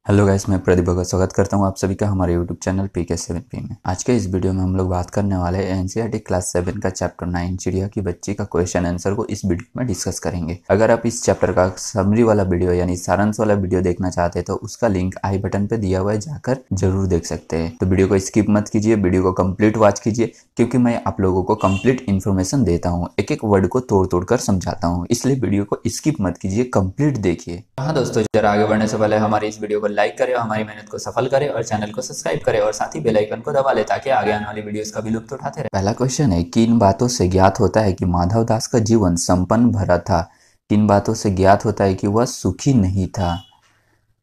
Hello guys, मैं प्रदीप भगत स्वागत करता हूं आप सभी का हमारे यूट्यूब चैनल PK7P में। आज के इस वीडियो में हम लोग बात करने वाले हैं एनसीईआरटी क्लास 7 का चैप्टर 9 चिड़िया की बच्ची का क्वेश्चन आंसर को इस वीडियो में डिस्कस करेंगे। अगर आप इस चैप्टर का समरी वाला वीडियो यानी सारांश वाला वीडियो देखना चाहते हैं तो उसका लिंक आई बटन पे दिया हुआ है, जाकर जरूर देख सकते हैं। तो वीडियो को स्किप मत कीजिए, वीडियो को कंप्लीट वॉच कीजिए, क्योंकि मैं आप लोगों को कंप्लीट इन्फॉर्मेशन देता हूँ, एक एक वर्ड को तोड़ तोड़ कर समझाता हूँ, इसलिए वीडियो को स्किप मत कीजिए, कंप्लीट देखिए। हाँ दोस्तों, जरा आगे बढ़ने से पहले हमारी इस वीडियो को लाइक करें, हमारी मेहनत को सफल करें और चैनल को सब्सक्राइब करें और साथ ही बेल आइकन को दबा लें ताकि आगे आने वाली वीडियोस का भी लुत्फ उठाते रहें। पहला क्वेश्चन है, किन बातों से ज्ञात होता है कि माधव दास का जीवन संपन्न भरा था? किन बातों से ज्ञात होता है कि वह सुखी नहीं था?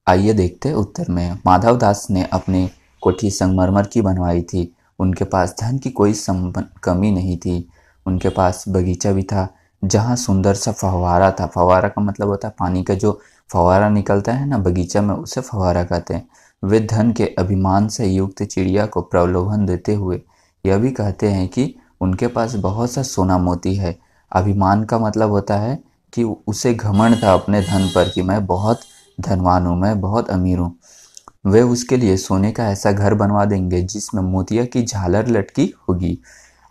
आइए देखते हैं उत्तर में। माधव दास ने अपनी कोठी संगमरमर की बनवाई थी। उनके पास धन की कोई कमी नहीं थी। उनके पास बगीचा भी था जहाँ सुंदर सा फव्वारा था। फव्वारा का मतलब होता है पानी का जो फव्वारा निकलता है ना बगीचा में, उसे फव्वारा कहते हैं। वे धन के अभिमान से युक्त चिड़िया को प्रलोभन देते हुए यह भी कहते हैं कि उनके पास बहुत सा सोना मोती है। अभिमान का मतलब होता है कि उसे घमंड था अपने धन पर कि मैं बहुत धनवान हूँ, मैं बहुत अमीर हूँ। वे उसके लिए सोने का ऐसा घर बनवा देंगे जिसमें मोतिया की झालर लटकी होगी।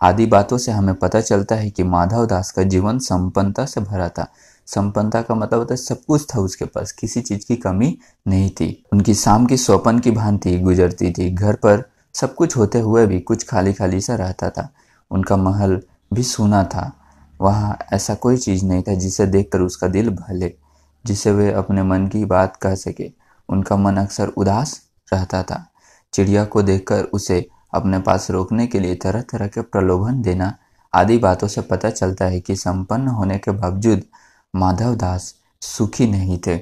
आदि बातों से हमें पता चलता है कि माधव दास का जीवन संपन्नता से भरा था। संपन्नता का मतलब होता है सब कुछ था उसके पास, किसी चीज की कमी नहीं थी। उनकी शाम की स्वप्न की भांति गुजरती थी। घर पर सब कुछ होते हुए भी कुछ खाली खाली सा रहता था। उनका महल भी सूना था। वहाँ ऐसा कोई चीज नहीं था जिसे देखकर उसका दिल बहले, जिसे वे अपने मन की बात कह सके। उनका मन अक्सर उदास रहता था। चिड़िया को देखकर उसे अपने पास रोकने के लिए तरह तरह के प्रलोभन देना आदि बातों से पता चलता है कि संपन्न होने के बावजूद माधव दास सुखी नहीं थे।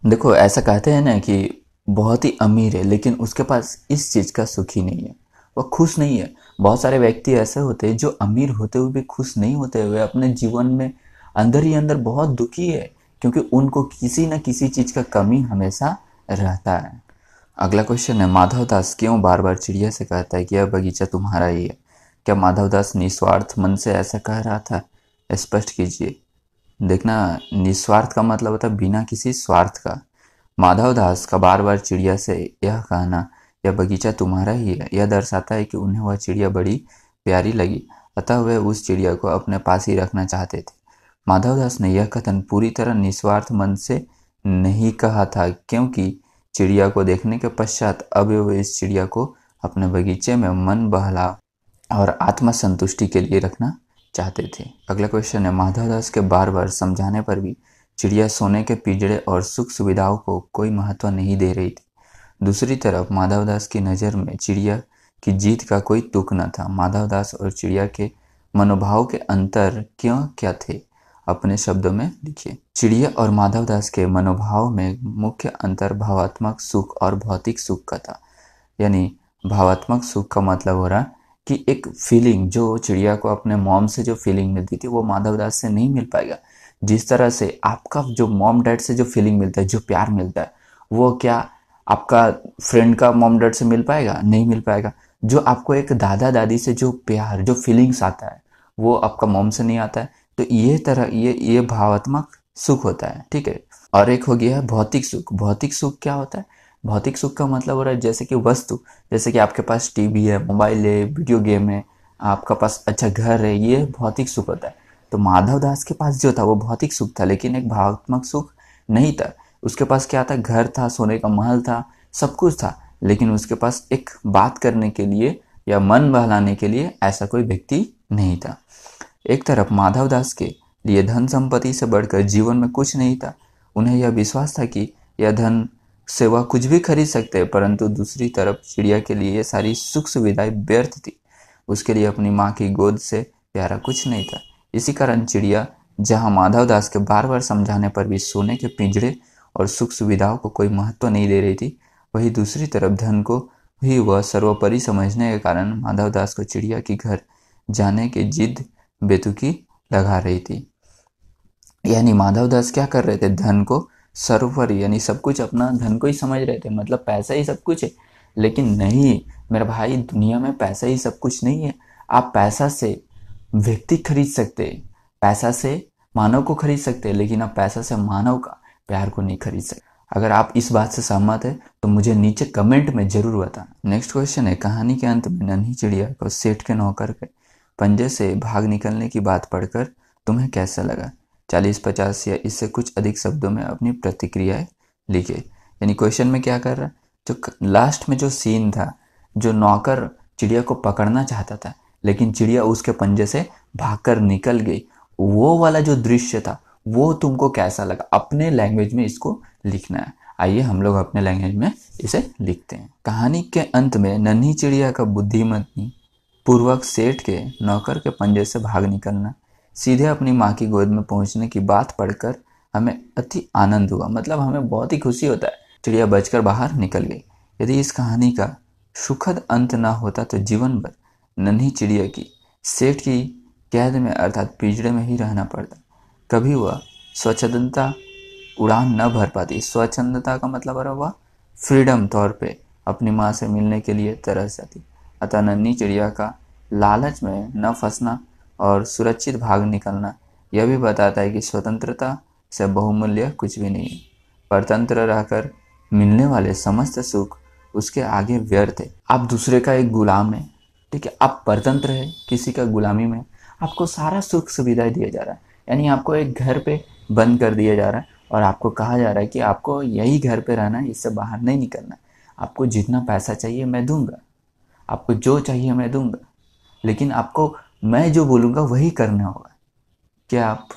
देखो, ऐसा कहते हैं ना कि बहुत ही अमीर है लेकिन उसके पास इस चीज का सुखी नहीं है, वह खुश नहीं है। बहुत सारे व्यक्ति ऐसे होते हैं जो अमीर होते हुए भी खुश नहीं होते हुए अपने जीवन में अंदर ही अंदर बहुत दुखी है, क्योंकि उनको किसी न किसी चीज का कमी हमेशा रहता है। अगला क्वेश्चन है, माधव दास क्यों बार बार चिड़िया से कहता है कि यह बगीचा तुम्हारा ही है? क्या माधव दास निस्वार्थ मन से ऐसा कह रहा था? स्पष्ट कीजिए। देखना, निस्वार्थ का मतलब होता है बिना किसी स्वार्थ का। माधव दास का बार बार चिड़िया से यह कहना, यह बगीचा तुम्हारा ही है, यह दर्शाता है कि उन्हें वह चिड़िया बड़ी प्यारी लगी, अतः वे उस चिड़िया को अपने पास ही रखना चाहते थे। माधव दास ने यह कथन पूरी तरह निस्वार्थ मन से नहीं कहा था, क्योंकि चिड़िया को देखने के पश्चात अब वे इस चिड़िया को अपने बगीचे में मन बहला और आत्मा संतुष्टि के लिए रखना चाहते थे। अगला क्वेश्चन है, माधव दास के बार बार समझाने पर भी चिड़िया सोने के पिंजरे और सुख सुविधाओं को कोई महत्व नहीं दे रही थी। दूसरी तरफ माधव दास की नज़र में चिड़िया की जीत का कोई तुक न था। माधव दास और चिड़िया के मनोभाव के अंतर क्या थे? अपने शब्दों में लिखिए। चिड़िया और माधव दास के मनोभाव में मुख्य अंतर भावात्मक सुख और भौतिक सुख का था। यानी भावात्मक सुख का मतलब हो रहा कि एक फीलिंग जो चिड़िया को अपने मॉम से जो फीलिंग मिलती थी वो माधव दास से नहीं मिल पाएगा। जिस तरह से आपका जो मॉम डैड से जो फीलिंग मिलता है, जो प्यार मिलता है, वो क्या आपका फ्रेंड का मॉम डैड से मिल पाएगा? नहीं मिल पाएगा। जो आपको एक दादा दादी से जो प्यार, जो फीलिंग्स आता है, वो आपका मॉम से नहीं आता है। तो ये भावात्मक सुख होता है, ठीक है। और एक हो गया है भौतिक सुख। भौतिक सुख क्या होता है? भौतिक सुख का मतलब हो रहा है जैसे कि वस्तु, जैसे कि आपके पास टीवी है, मोबाइल है, वीडियो गेम है, आपका पास अच्छा घर है, ये भौतिक सुख होता है। तो माधव दास के पास जो था वो भौतिक सुख था, लेकिन एक भावात्मक सुख नहीं था। उसके पास क्या था? घर था, सोने का महल था, सब कुछ था, लेकिन उसके पास एक बात करने के लिए या मन बहलाने के लिए ऐसा कोई व्यक्ति नहीं था। एक तरफ माधव दास के लिए धन संपत्ति से बढ़कर जीवन में कुछ नहीं था। उन्हें यह विश्वास था कि यह धन से वह कुछ भी खरीद सकते हैं, परंतु दूसरी तरफ चिड़िया के लिए ये सारी सुख सुविधाएं व्यर्थ थी। उसके लिए अपनी माँ की गोद से प्यारा कुछ नहीं था। इसी कारण चिड़िया जहाँ माधव दास के बार बार समझाने पर भी सोने के पिंजरे और सुख सुविधाओं को कोई महत्व नहीं दे रही थी, वही दूसरी तरफ धन को ही वह सर्वोपरि समझने के कारण माधव दास को चिड़िया के घर जाने की जिद बेतुकी लगा रही थी। यानी माधव दास क्या कर रहे थे? धन को सर्वोपरि, यानी सब कुछ अपना धन को ही समझ रहे थे, मतलब पैसा ही सब कुछ है। लेकिन नहीं मेरा भाई, दुनिया में पैसा ही सब कुछ नहीं है। आप पैसा से व्यक्ति खरीद सकते हैं, पैसा से मानव को खरीद सकते हैं, लेकिन आप पैसा से मानव का प्यार को नहीं खरीद सकते। अगर आप इस बात से सहमत है तो मुझे नीचे कमेंट में जरूर बताना। नेक्स्ट क्वेश्चन है, कहानी के अंत में नन्ही चिड़िया को सेठ के नौकर के पंजे से भाग निकलने की बात पढ़कर तुम्हें कैसा लगा? 40, 50 या इससे कुछ अधिक शब्दों में अपनी प्रतिक्रियाएं लिखे। यानी क्वेश्चन में क्या कर रहा है, जो लास्ट में जो सीन था, जो नौकर चिड़िया को पकड़ना चाहता था लेकिन चिड़िया उसके पंजे से भागकर निकल गई, वो वाला जो दृश्य था वो तुमको कैसा लगा? अपने लैंग्वेज में इसको लिखना है। आइए हम लोग अपने लैंग्वेज में इसे लिखते हैं। कहानी के अंत में नन्ही चिड़िया का बुद्धिमती पूर्वक सेठ के नौकर के पंजे से भाग निकलना, सीधे अपनी माँ की गोद में पहुंचने की बात पढ़कर हमें अति आनंद हुआ। मतलब हमें बहुत ही खुशी होता है। चिड़िया बचकर बाहर निकल गई। यदि इस कहानी का सुखद अंत ना होता तो जीवन भर नन्ही चिड़िया की सेठ की कैद में अर्थात पिंजड़े में ही रहना पड़ता। कभी वह स्वच्छंदता उड़ान न भर पाती। स्वच्छंदता का मतलब है वह फ्रीडम तौर पे अपनी माँ से मिलने के लिए तरस जाती। अतः नन्ही चिड़िया का लालच में न फंसना और सुरक्षित भाग निकलना यह भी बताता है कि स्वतंत्रता से बहुमूल्य कुछ भी नहीं है। परतंत्र रहकर मिलने वाले समस्त सुख उसके आगे व्यर्थ है। आप दूसरे का एक गुलाम है, ठीक है, आप परतंत्र है, किसी का गुलामी में आपको सारा सुख सुविधा दिया जा रहा है। यानी आपको एक घर पे बंद कर दिया जा रहा है और आपको कहा जा रहा है कि आपको यही घर पे रहना है, इससे बाहर नहीं निकलना है। आपको जितना पैसा चाहिए मैं दूंगा, आपको जो चाहिए मैं दूंगा, लेकिन आपको मैं जो बोलूँगा वही करना होगा। क्या आप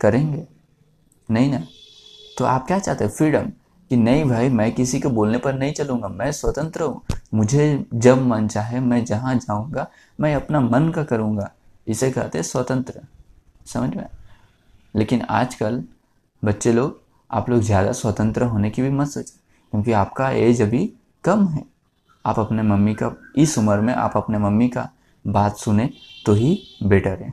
करेंगे? नहीं ना। तो आप क्या चाहते हैं? फ्रीडम, कि नहीं भाई मैं किसी के बोलने पर नहीं चलूँगा, मैं स्वतंत्र हूँ, मुझे जब मन चाहे मैं जहाँ जाऊँगा मैं अपना मन का करूँगा। इसे कहते हैं स्वतंत्र। समझ में? लेकिन आजकल बच्चे लोग, आप लोग ज़्यादा स्वतंत्र होने की भी मत सोचें, क्योंकि आपका एज अभी कम है। आप अपने मम्मी का, इस उम्र में आप अपने मम्मी का बात सुने तो ही बेटर है।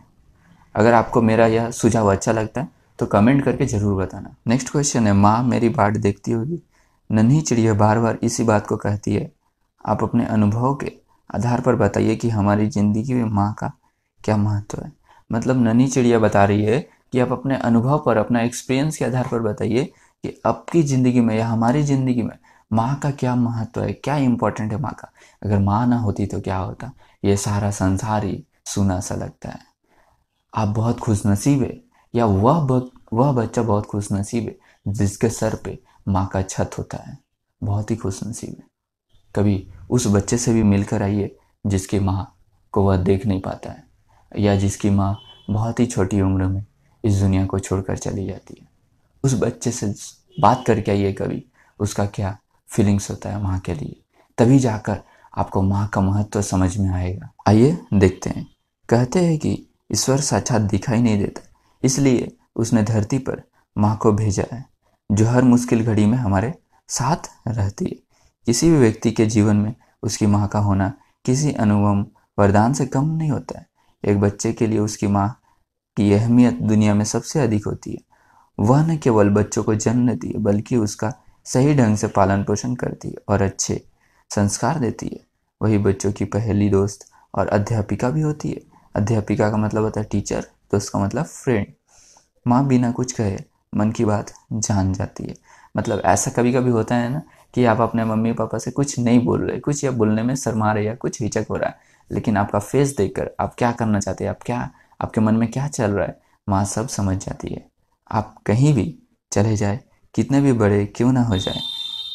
अगर आपको मेरा यह सुझाव अच्छा लगता है तो कमेंट करके ज़रूर बताना। नेक्स्ट क्वेश्चन है, माँ मेरी बाट देखती होगी। नन्ही चिड़िया बार बार इसी बात को कहती है। आप अपने अनुभव के आधार पर बताइए कि हमारी ज़िंदगी में माँ का क्या महत्व है। मतलब नन्ही चिड़िया बता रही है कि आप अपने अनुभव पर, अपना एक्सपीरियंस के आधार पर बताइए कि आपकी ज़िंदगी में या हमारी ज़िंदगी में माँ का क्या महत्व है, क्या इम्पोर्टेंट है माँ का। अगर माँ ना होती तो क्या होता? ये सारा संसार ही सूना सा लगता है। आप बहुत खुशनसीब है, या वह बच्चा बहुत खुशनसीब है जिसके सर पे माँ का छत होता है। बहुत ही खुशनसीब है। कभी उस बच्चे से भी मिलकर आइए जिसकी माँ को वह देख नहीं पाता है, या जिसकी माँ बहुत ही छोटी उम्र में इस दुनिया को छोड़कर चली जाती है। उस बच्चे से बात करके आइए कभी, उसका क्या फीलिंग्स होता है माँ के लिए। तभी जाकर आपको माँ का महत्व समझ में आएगा। आइए देखते हैं। कहते हैं कि ईश्वर साक्षात दिखाई नहीं देता, इसलिए उसने धरती पर माँ को भेजा है, जो हर मुश्किल घड़ी में हमारे साथ रहती है। किसी भी व्यक्ति के जीवन में उसकी माँ का होना किसी अनुपम वरदान से कम नहीं होता है। एक बच्चे के लिए उसकी माँ की अहमियत दुनिया में सबसे अधिक होती है। वह न केवल बच्चों को जन्म देती है बल्कि उसका सही ढंग से पालन पोषण करती है और अच्छे संस्कार देती है। वही बच्चों की पहली दोस्त और अध्यापिका भी होती है। अध्यापिका का मतलब होता है टीचर, दोस्त का मतलब फ्रेंड। माँ बिना कुछ कहे मन की बात जान जाती है। मतलब ऐसा कभी कभी होता है ना कि आप अपने मम्मी पापा से कुछ नहीं बोल रहे, कुछ या बोलने में शर्मा रहे या कुछ हिचक हो रहा है, लेकिन आपका फेस देखकर आप क्या करना चाहते हैं, आपके मन में क्या चल रहा है, माँ सब समझ जाती है। आप कहीं भी चले जाए, कितने भी बड़े क्यों ना हो जाए,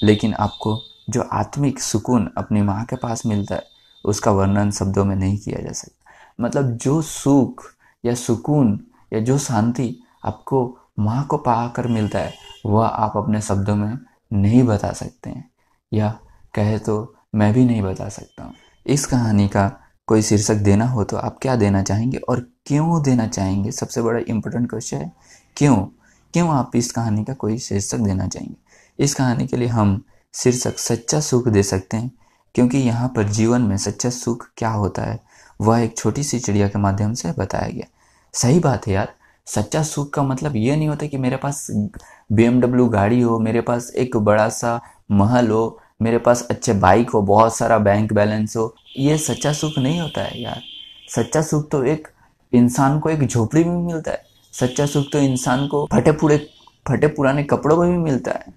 लेकिन आपको जो आत्मिक सुकून अपनी माँ के पास मिलता है उसका वर्णन शब्दों में नहीं किया जा सकता। मतलब जो सुख या सुकून या जो शांति आपको माँ को पाकर मिलता है वह आप अपने शब्दों में नहीं बता सकते हैं, या कहे तो मैं भी नहीं बता सकता हूँ। इस कहानी का कोई शीर्षक देना हो तो आप क्या देना चाहेंगे और क्यों देना चाहेंगे? सबसे बड़ा इम्पोर्टेंट क्वेश्चन है, क्यों आप इस कहानी का कोई शीर्षक देना चाहेंगे? इस कहानी के लिए हम शीर्षक सच्चा सुख दे सकते हैं, क्योंकि यहाँ पर जीवन में सच्चा सुख क्या होता है वह एक छोटी सी चिड़िया के माध्यम से बताया गया। सही बात है यार, सच्चा सुख का मतलब ये नहीं होता कि मेरे पास BMW गाड़ी हो, मेरे पास एक बड़ा सा महल हो, मेरे पास अच्छे बाइक हो, बहुत सारा बैंक बैलेंस हो। ये सच्चा सुख नहीं होता है यार। सच्चा सुख तो एक इंसान को एक झोपड़ी में मिलता है। सच्चा सुख तो इंसान को फटे पुराने कपड़ों में भी मिलता है।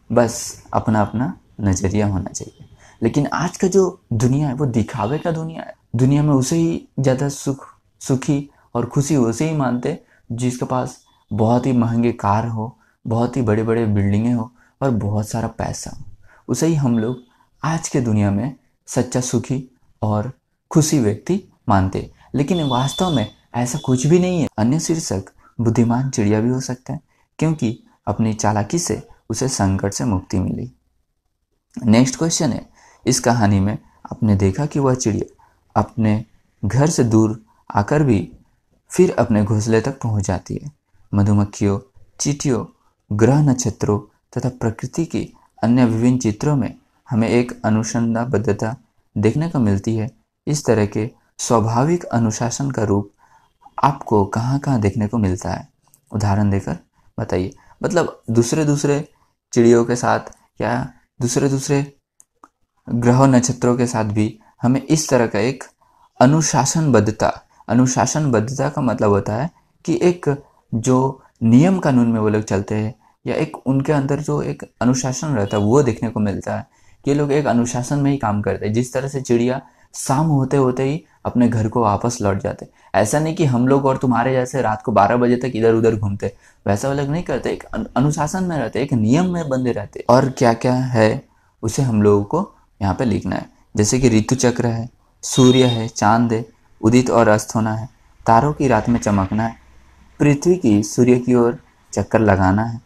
बस अपना अपना नज़रिया होना चाहिए। लेकिन आज का जो दुनिया है वो दिखावे का दुनिया है। दुनिया में उसे ही ज़्यादा सुखी और खुशी उसे ही मानते जिसके पास बहुत ही महंगे कार हो, बहुत ही बड़े बड़े बिल्डिंगें हो और बहुत सारा पैसा हो। उसे ही हम लोग आज के दुनिया में सच्चा सुखी और खुशी व्यक्ति मानते। लेकिन वास्तव में ऐसा कुछ भी नहीं है। अन्य शीर्षक बुद्धिमान चिड़िया भी हो सकता है, क्योंकि अपनी चालाकी से उसे संकट से मुक्ति मिली। नेक्स्ट क्वेश्चन है, इस कहानी में आपने देखा कि वह चिड़िया अपने घर से दूर आकर भी फिर अपने घोंसले तक पहुंच जाती है। मधुमक्खियों, चींटियों, ग्रह नक्षत्रों तथा प्रकृति के अन्य विभिन्न चित्रों में हमें एक अनुसंधानबद्धता देखने को मिलती है। इस तरह के स्वाभाविक अनुशासन का रूप आपको कहाँ कहाँ देखने को मिलता है? उदाहरण देकर बताइए। मतलब दूसरे दूसरे चिड़ियों के साथ या दूसरे दूसरे ग्रह नक्षत्रों के साथ भी हमें इस तरह का एक अनुशासनबद्धता का मतलब होता है कि एक जो नियम कानून में वो लोग चलते हैं या एक उनके अंदर जो एक अनुशासन रहता है वो देखने को मिलता है। ये लोग एक अनुशासन में ही काम करते हैं। जिस तरह से चिड़िया शाम होते होते ही अपने घर को वापस लौट जाते, ऐसा नहीं कि हम लोग और तुम्हारे जैसे रात को 12 बजे तक इधर उधर घूमते, वैसा वो लोग नहीं करते। एक अनुशासन में रहते, एक नियम में बंधे रहते। और क्या क्या है उसे हम लोगों को यहाँ पे लिखना है। जैसे कि ऋतु चक्र है, सूर्य है, चांद है, उदित और अस्त होना है, तारों की रात में चमकना है, पृथ्वी की सूर्य की ओर चक्कर लगाना है,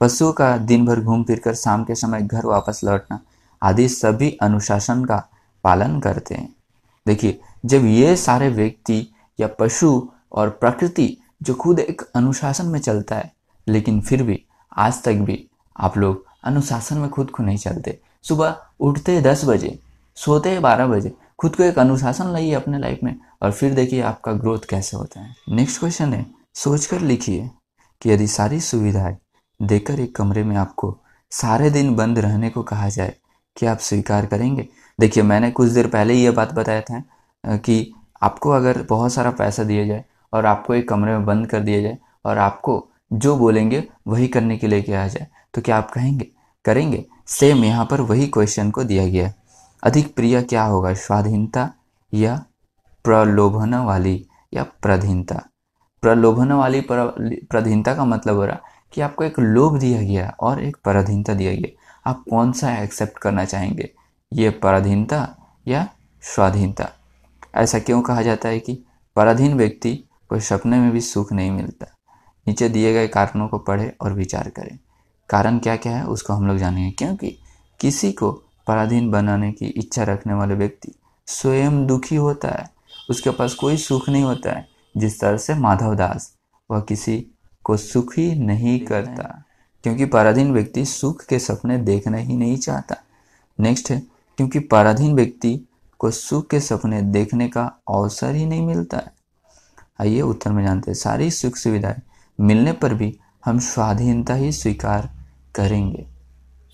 पशुओं का दिन भर घूम फिर कर शाम के समय घर वापस लौटना आदि सभी अनुशासन का पालन करते हैं। देखिए, जब ये सारे व्यक्ति या पशु और प्रकृति जो खुद एक अनुशासन में चलता है, लेकिन फिर भी आज तक भी आप लोग अनुशासन में खुद को नहीं चलते। सुबह उठते 10 बजे, सोते 12 बजे, खुद को एक अनुशासन लाइए अपने लाइफ में और फिर देखिए आपका ग्रोथ कैसे होता है। नेक्स्ट क्वेश्चन है, सोचकर लिखिए कि यदि सारी सुविधाएं देकर एक कमरे में आपको सारे दिन बंद रहने को कहा जाए, क्या आप स्वीकार करेंगे? देखिए, मैंने कुछ देर पहले ही ये बात बताया था कि आपको अगर बहुत सारा पैसा दिया जाए और आपको एक कमरे में बंद कर दिया जाए और आपको जो बोलेंगे वही करने के लिए कहा जाए, तो क्या आप करेंगे? सेम यहाँ पर वही क्वेश्चन को दिया गया है। अधिक प्रिय क्या होगा, स्वाधीनता या प्रलोभन वाली या पराधीनता? प्रलोभन वाली पराधीनता का मतलब हो रहा कि आपको एक लोभ दिया गया और एक पराधीनता दिया गया, आप कौन सा एक्सेप्ट करना चाहेंगे, ये पराधीनता या स्वाधीनता? ऐसा क्यों कहा जाता है कि पराधीन व्यक्ति को सपने में भी सुख नहीं मिलता? नीचे दिए गए कारणों को पढ़ें और विचार करें। कारण क्या क्या है उसको हम लोग जानेंगे। क्योंकि किसी को पराधीन बनाने की इच्छा रखने वाले व्यक्ति स्वयं दुखी होता है, उसके पास कोई सुख नहीं होता है। जिस तरह से माधव दास, वह किसी को सुखी नहीं करता, क्योंकि पराधीन व्यक्ति सुख के सपने देखना ही नहीं चाहता। नेक्स्ट है, क्योंकि पराधीन व्यक्ति को सुख के सपने देखने का अवसर ही नहीं मिलता है। आइए उत्तर में जानते हैं। सारी सुख सुविधाएं मिलने पर भी हम स्वाधीनता ही स्वीकार करेंगे,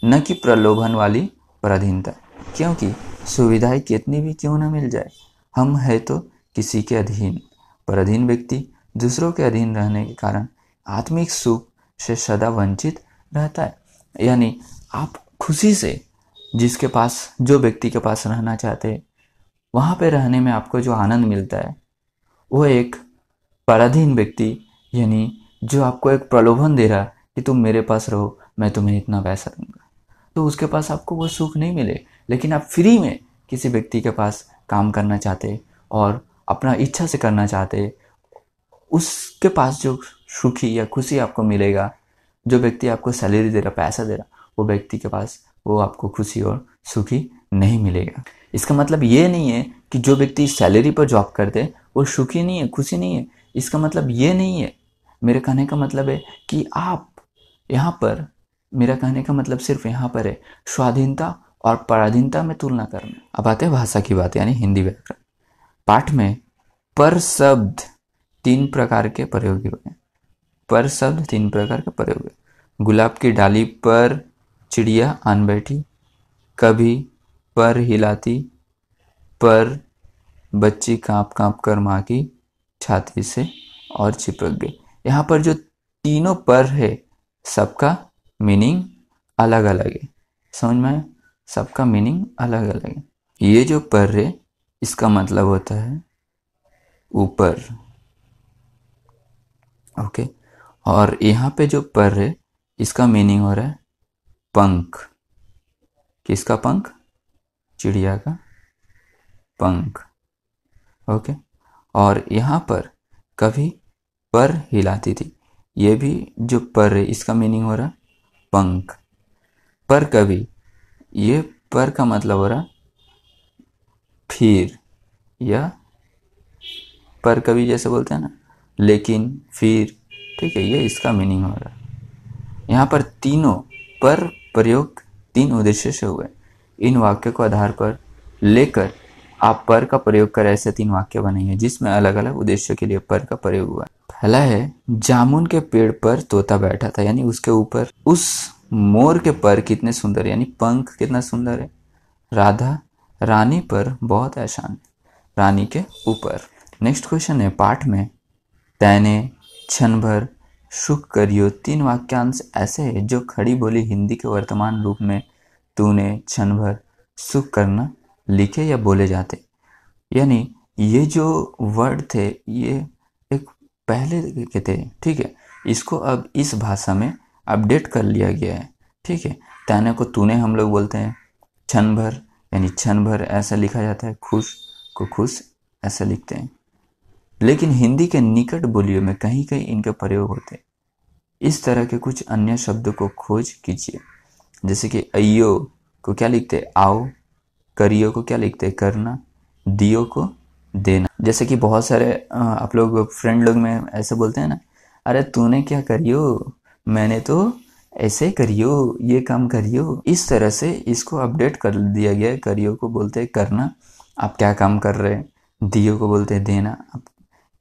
न कि प्रलोभन वाली पराधीनता। क्योंकि सुविधाएं कितनी भी क्यों न मिल जाए, हम है तो किसी के अधीन। पराधीन व्यक्ति दूसरों के अधीन रहने के कारण आत्मिक सुख से सदा वंचित रहता है। यानी आप खुशी से जिसके पास, जो व्यक्ति के पास रहना चाहते हैं, वहाँ पे रहने में आपको जो आनंद मिलता है, वो एक पराधीन व्यक्ति यानी जो आपको एक प्रलोभन दे रहा है कि तुम मेरे पास रहो, मैं तुम्हें इतना पैसा दूंगा, तो उसके पास आपको वो सुख नहीं मिले। लेकिन आप फ्री में किसी व्यक्ति के पास काम करना चाहते और अपना इच्छा से करना चाहते, उसके पास जो सुखी या खुशी आपको मिलेगा, जो व्यक्ति आपको सैलरी दे रहा, पैसा दे रहा, वो व्यक्ति के पास वो आपको खुशी और सुखी नहीं मिलेगा। इसका मतलब ये नहीं है कि जो व्यक्ति सैलरी पर जॉब करते वो सुखी नहीं है, खुशी नहीं है। इसका मतलब ये नहीं है। मेरे कहने का मतलब है कि आप यहाँ पर, मेरा कहने का मतलब सिर्फ यहाँ पर है स्वाधीनता और पराधीनता में तुलना करना। अब आते हैं भाषा की बात, यानी हिंदी व्याकरण। पाठ में पर शब्द 3 प्रकार के प्रयोग हुए। पर शब्द 3 प्रकार के प्रयोग हुए। गुलाब की डाली पर चिड़िया आन बैठी, कभी पर हिलाती, पर बच्ची कांप कांप कर माँ की छाती से और चिपक गई। यहाँ पर जो तीनों पर है, सबका मीनिंग अलग अलग है। समझ में आया? सबका मीनिंग अलग अलग है। ये जो पर है इसका मतलब होता है ऊपर, ओके। और यहाँ पे जो पर है इसका मीनिंग हो रहा है पंख। किसका पंख? चिड़िया का पंख, ओके। और यहाँ पर कभी पर हिलाती थी, ये भी जो पर है इसका मीनिंग हो रहा है पंख। पर कभी, ये पर का मतलब हो रहा फिर, या पर कभी जैसे बोलते हैं ना, लेकिन, फिर, ठीक है, ये इसका मीनिंग हो रहा है। यहाँ पर तीनों पर प्रयोग तीन उद्देश्य से हुए। इन वाक्यों को आधार पर लेकर आप पर का प्रयोग कर ऐसे 3 वाक्य बनेंगे जिसमें अलग अलग उद्देश्य के लिए पर का प्रयोग हुआ। पहला है, जामुन के पेड़ पर तोता बैठा था, यानी उसके ऊपर उस मोर के पर कितने सुंदर, यानी पंख कितना सुंदर है। राधा रानी पर बहुत एहसान है, रानी के ऊपर। नेक्स्ट क्वेश्चन है, पाठ में तैने क्षण भर सुख करियो 3 वाक्यांश ऐसे हैं जो खड़ी बोली हिंदी के वर्तमान रूप में तूने क्षण भर सुख करना लिखे या बोले जाते। यानी ये जो वर्ड थे ये एक पहले के थे, ठीक है, इसको अब इस भाषा में अपडेट कर लिया गया है, ठीक है। तैने को तूने हम लोग बोलते हैं, क्षण भर यानी क्षण भर ऐसा लिखा जाता है, खुश को खुश ऐसा लिखते हैं। लेकिन हिंदी के निकट बोलियों में कहीं कहीं इनके प्रयोग होते हैं। इस तरह के कुछ अन्य शब्दों को खोज कीजिए, जैसे कि अयो को क्या लिखते हैं, आओ। करियो को क्या लिखते हैं, करना। दियो को देना। जैसे कि बहुत सारे आप लोग फ्रेंड लोग में ऐसे बोलते हैं ना, अरे तूने क्या करियो, मैंने तो ऐसे करियो, ये काम करियो। इस तरह से इसको अपडेट कर दिया गया है। करियो को बोलते हैं करना, आप क्या काम कर रहे हैं। दियो को बोलते हैं देना, आप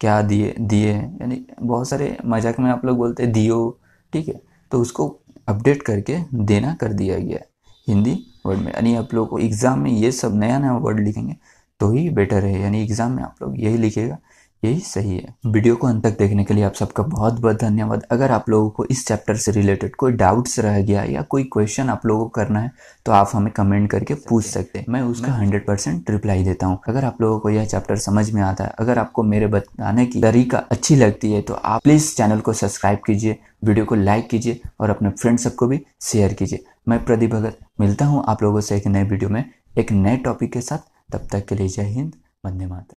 क्या दिए दिए, यानी बहुत सारे मजाक में आप लोग बोलते हैं दियो, ठीक है। तो उसको अपडेट करके देना कर दिया गया है हिंदी वर्ड में। यानी आप लोग को एग्ज़ाम में ये सब नया नया वर्ड लिखेंगे तो ही बेटर है, यानी एग्ज़ाम में आप लोग यही लिखेगा, यही सही है। वीडियो को अंत तक देखने के लिए आप सबका बहुत बहुत धन्यवाद। अगर आप लोगों को इस चैप्टर से रिलेटेड कोई डाउट्स रह गया या कोई क्वेश्चन आप लोगों को करना है तो आप हमें कमेंट करके पूछ सकते हैं, मैं उसका 100% रिप्लाई देता हूँ। अगर आप लोगों को यह चैप्टर समझ में आता है, अगर आपको मेरे बताने की तरीका अच्छी लगती है तो आप प्लीज़ चैनल को सब्सक्राइब कीजिए, वीडियो को लाइक कीजिए और अपने फ्रेंड सबको भी शेयर कीजिए। मैं प्रदीप भगत मिलता हूँ आप लोगों से एक नए वीडियो में एक नए टॉपिक के साथ। तब तक के लिए जय हिंद, वंदे मातरम।